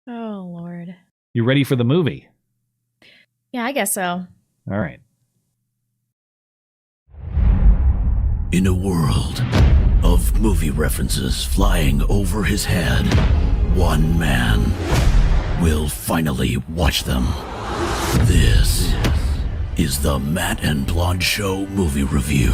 Oh, Lord. You ready for the movie? Yeah, I guess so. All right. In a world of movie references flying over his head, one man will finally watch them. This is the Matt and Blonde Show movie review.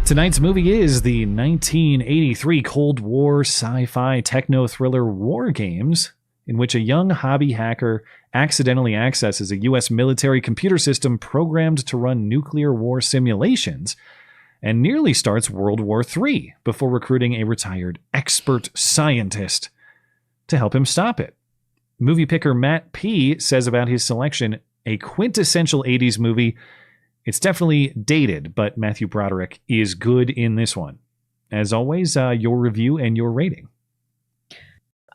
Tonight's movie is the 1983 Cold War sci-fi techno-thriller Wargames, in which a young hobby hacker accidentally accesses a U.S. military computer system programmed to run nuclear war simulations and nearly starts World War III before recruiting a retired expert scientist to help him stop it. Movie picker Matt P. says about his selection, a quintessential 80s movie. It's definitely dated, but Matthew Broderick is good in this one. As always, your review and your rating.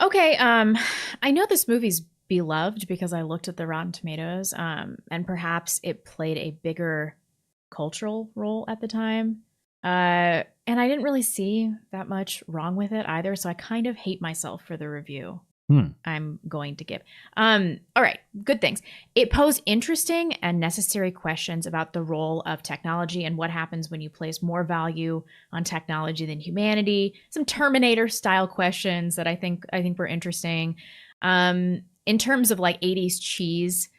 Okay, I know this movie's beloved because I looked at the Rotten Tomatoes, and perhaps it played a bigger cultural role at the time. And I didn't really see that much wrong with it either, so I kind of hate myself for the review I'm going to give. All right, good things. It posed interesting and necessary questions about the role of technology and what happens when you place more value on technology than humanity. Some Terminator-style questions that I think were interesting. In terms of like 80s cheese,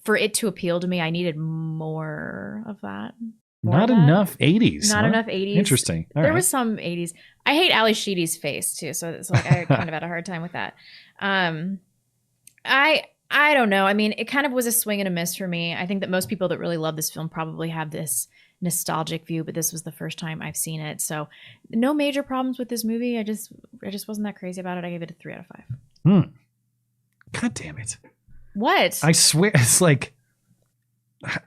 for it to appeal to me, I needed more of that. Not enough 80s. Not enough 80s. Interesting. There was some 80s. I hate Ali Sheedy's face too, so it's like I kind of had a hard time with that. I don't know. I mean, it kind of was a swing and a miss for me. I think that most people that really love this film probably have this nostalgic view, but this was the first time I've seen it. So no major problems with this movie. I just wasn't that crazy about it. I gave it a 3 out of 5. God damn it. What? I swear, it's like,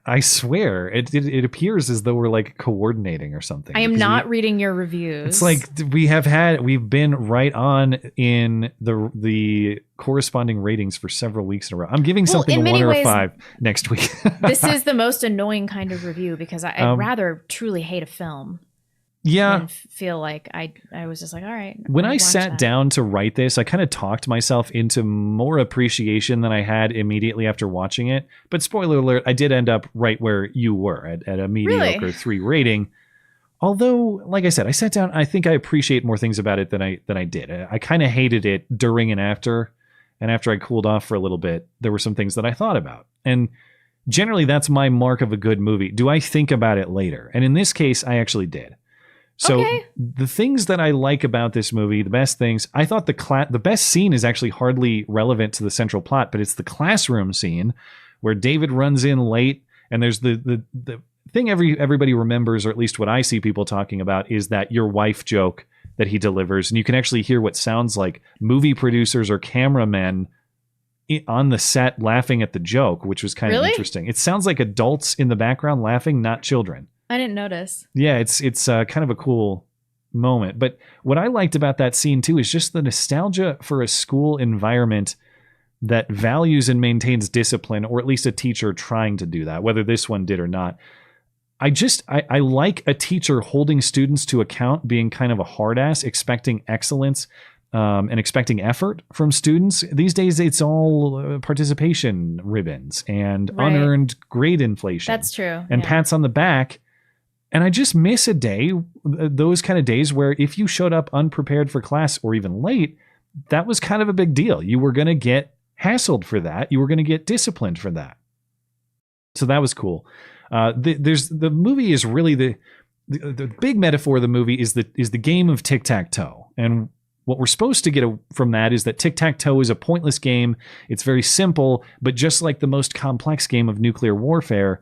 I swear, it appears as though we're like coordinating or something. I am not reading your reviews. It's like we've been right on in the corresponding ratings for several weeks in a row. I'm giving something a 1 or a 5 next week. This is the most annoying kind of review because I'd rather truly hate a film. Yeah. And feel like I was just like, all right. When I sat down to write this, I kind of talked myself into more appreciation than I had immediately after watching it. But spoiler alert, I did end up right where you were at a mediocre 3 rating. Although, like I said, I sat down, I think I appreciate more things about it than I did. I kind of hated it during and after. And after I cooled off for a little bit, there were some things that I thought about. And generally, that's my mark of a good movie. Do I think about it later? And in this case, I actually did. So the things that I like about this movie, the best things, I thought the best scene is actually hardly relevant to the central plot, but it's the classroom scene where David runs in late, and there's the thing everybody remembers, or at least what I see people talking about, is that your wife joke that he delivers, and you can actually hear what sounds like movie producers or cameramen on the set laughing at the joke, which was kind of interesting. It sounds like adults in the background laughing, not children. I didn't notice. Yeah, it's kind of a cool moment. But what I liked about that scene too is just the nostalgia for a school environment that values and maintains discipline, or at least a teacher trying to do that, whether this one did or not. I like a teacher holding students to account, being kind of a hard ass, expecting excellence and expecting effort from students. These days, it's all participation ribbons and unearned grade inflation. That's true. And pats on the back. And I just miss a day, those kind of days where if you showed up unprepared for class or even late, that was kind of a big deal. You were going to get hassled for that. You were going to get disciplined for that. So that was cool. The movie is really the big metaphor of the movie is the game of tic-tac-toe. And what we're supposed to get from that is that tic-tac-toe is a pointless game. It's very simple, but just like the most complex game of nuclear warfare,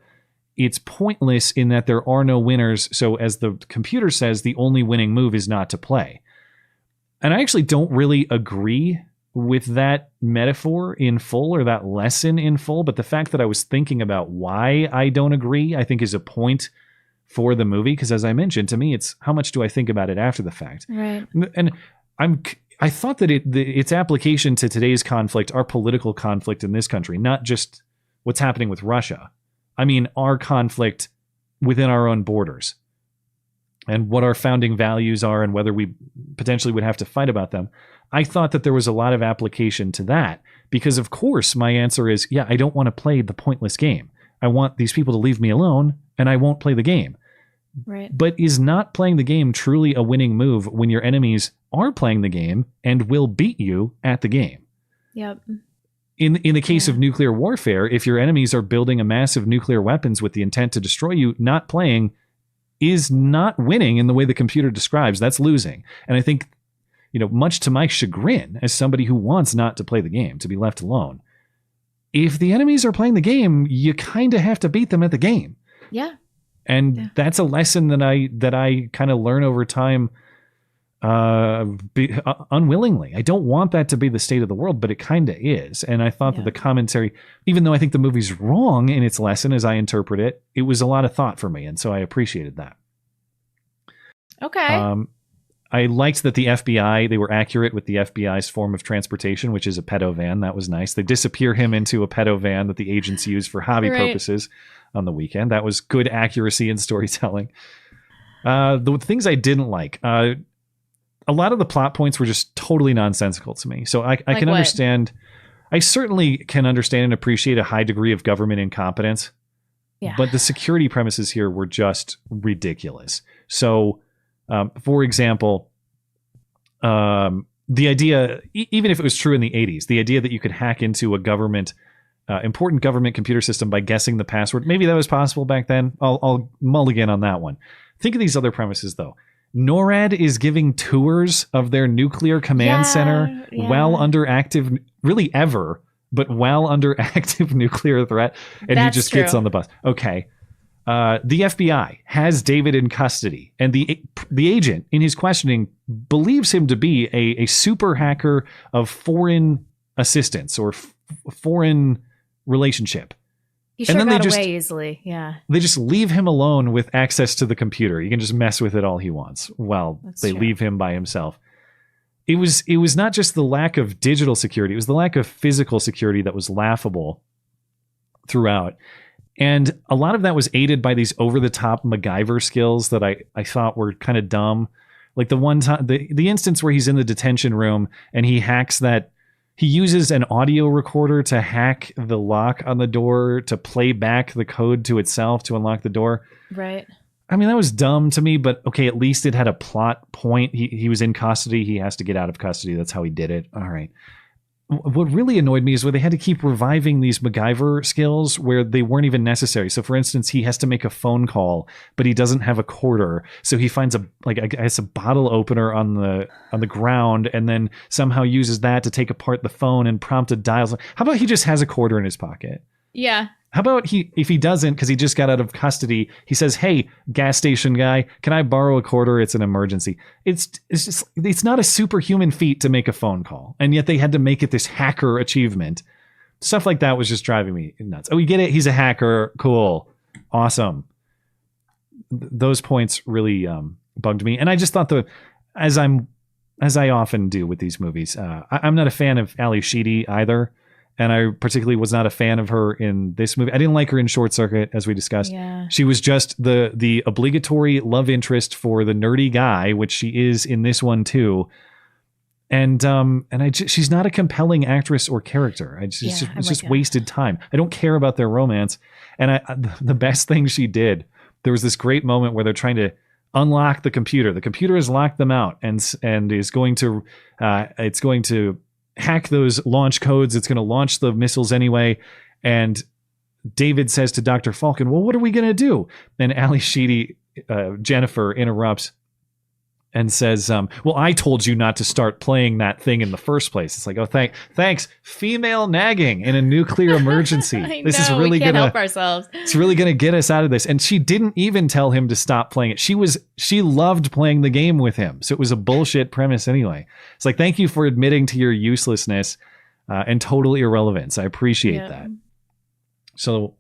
it's pointless in that there are no winners. So as the computer says, the only winning move is not to play. And I actually don't really agree with that metaphor in full, or that lesson in full. But the fact that I was thinking about why I don't agree, I think is a point for the movie. Because as I mentioned, to me, it's how much do I think about it after the fact? Right. And I thought that its application to today's conflict, our political conflict in this country, not just what's happening with Russia. I mean, our conflict within our own borders. and what our founding values are and whether we potentially would have to fight about them, I thought that there was a lot of application to that because, of course, my answer is, yeah, I don't want to play the pointless game. I want these people to leave me alone and I won't play the game. Right. But is not playing the game truly a winning move when your enemies are playing the game and will beat you at the game? Yep. In the case of nuclear warfare, if your enemies are building a massive nuclear weapons with the intent to destroy you, not playing is not winning in the way the computer describes. That's losing. And I think, much to my chagrin as somebody who wants not to play the game, to be left alone, if the enemies are playing the game, you kind of have to beat them at the game. Yeah. And that's a lesson that I kind of learn over time unwillingly. I don't want that to be the state of the world, but it kind of is. And I thought that the commentary, even though I think the movie's wrong in its lesson as I interpret it, it was a lot of thought for me. And so I appreciated that. Okay. I liked that the FBI, they were accurate with the FBI's form of transportation, which is a pedo van. That was nice. They disappear him into a pedo van that the agents use for hobby purposes on the weekend. That was good accuracy in storytelling. The things I didn't like, a lot of the plot points were just totally nonsensical to me. So I can understand, I certainly can understand and appreciate a high degree of government incompetence. Yeah. But the security premises here were just ridiculous. So, for example, the idea, even if it was true in the 80s, the idea that you could hack into a government, important government computer system by guessing the password, maybe that was possible back then. I'll mulligan on that one. Think of these other premises, though. NORAD is giving tours of their nuclear command center while under active, really ever, but while under active nuclear threat, and he just gets on the bus. Okay. The FBI has David in custody, and the agent in his questioning believes him to be a super hacker of foreign assistance or foreign relationship. He sure got away easily. Yeah. They just leave him alone with access to the computer. He can just mess with it all he wants while they leave him by himself. It was not just the lack of digital security. It was the lack of physical security that was laughable throughout. And a lot of that was aided by these over-the-top MacGyver skills that I thought were kind of dumb. Like the one time, the instance where he's in the detention room and he hacks that, he uses an audio recorder to hack the lock on the door to play back the code to itself to unlock the door. Right. I mean, that was dumb to me, but okay, at least it had a plot point. He was in custody. He has to get out of custody. That's how he did it. All right. What really annoyed me is where they had to keep reviving these MacGyver skills where they weren't even necessary. So, for instance, he has to make a phone call, but he doesn't have a quarter. So he finds a bottle opener on the ground, and then somehow uses that to take apart the phone and prompt a dial. How about he just has a quarter in his pocket? Yeah. How about if he doesn't, because he just got out of custody, he says, "Hey, gas station guy, can I borrow a quarter? It's an emergency." It's not a superhuman feat to make a phone call, and yet they had to make it this hacker achievement. Stuff like that was just driving me nuts. Oh, we get it. He's a hacker. Cool, awesome. Those points really bugged me, and I just thought as I often do with these movies, I'm not a fan of Ali Sheedy either. And I particularly was not a fan of her in this movie. I didn't like her in Short Circuit, as we discussed. Yeah. She was just the obligatory love interest for the nerdy guy, which she is in this one too. And she's not a compelling actress or character. It's just wasted time. I don't care about their romance. And the best thing she did, there was this great moment where they're trying to unlock the computer. The computer has locked them out and is going to it's going to hack those launch codes. It's going to launch the missiles anyway. And David says to Dr. Falcon, "Well, what are we going to do?" And Ali Sheedy, Jennifer, interrupts and says, "Well, I told you not to start playing that thing in the first place." It's like, oh, thanks. Female nagging in a nuclear emergency. This is really we can't help ourselves. It's really going to get us out of this. And she didn't even tell him to stop playing it. She loved playing the game with him. So it was a bullshit premise anyway. It's like, thank you for admitting to your uselessness and total irrelevance. I appreciate that. So,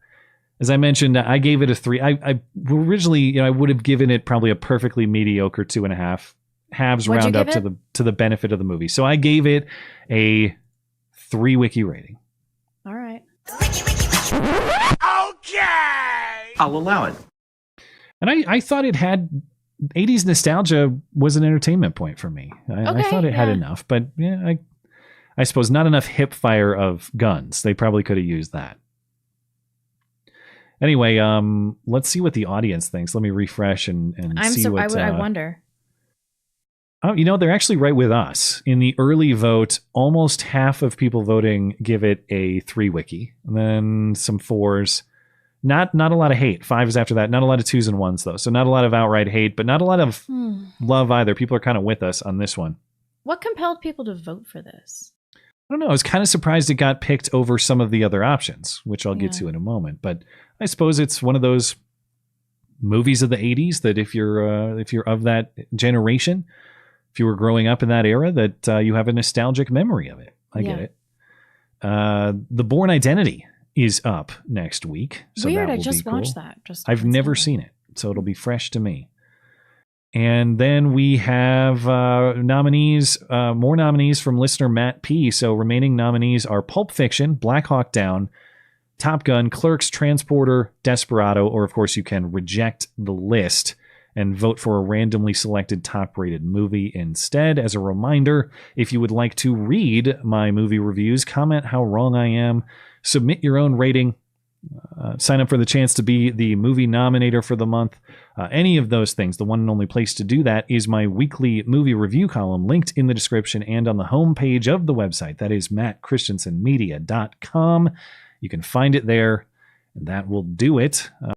as I mentioned, I gave it a 3. I originally, I would have given it probably a perfectly mediocre 2.5. Halves round up to the benefit of the movie. So I gave it a 3 wiki rating. All right. Okay, I'll allow it. And I thought it had 80s nostalgia was an entertainment point for me. I thought it had enough, but yeah, I suppose not enough hip fire of guns. They probably could have used that. Anyway, let's see what the audience thinks. Let me refresh and see what... I wonder. Oh, they're actually right with us. In the early vote, almost half of people voting give it a 3 wiki. And then some 4s. Not a lot of hate. 5s after that. Not a lot of 2s and 1s, though. So not a lot of outright hate, but not a lot of love either. People are kind of with us on this one. What compelled people to vote for this? I don't know. I was kind of surprised it got picked over some of the other options, which I'll get to in a moment. But I suppose it's one of those movies of the 80s that if you're of that generation, if you were growing up in that era, that you have a nostalgic memory of it. I get it. The Bourne Identity is up next week. So weird. I just cool. watched that. I've never seen it, so it'll be fresh to me. And then we have nominees, more nominees from listener Matt P. So remaining nominees are Pulp Fiction, Black Hawk Down, Top Gun, Clerks, Transporter, Desperado, or of course you can reject the list and vote for a randomly selected top-rated movie instead. As a reminder, if you would like to read my movie reviews, comment how wrong I am, submit your own rating, sign up for the chance to be the movie nominator for the month. Any of those things, the one and only place to do that is my weekly movie review column linked in the description and on the homepage of the website. That is mattchristiansenmedia.com. You can find it there, and that will do it.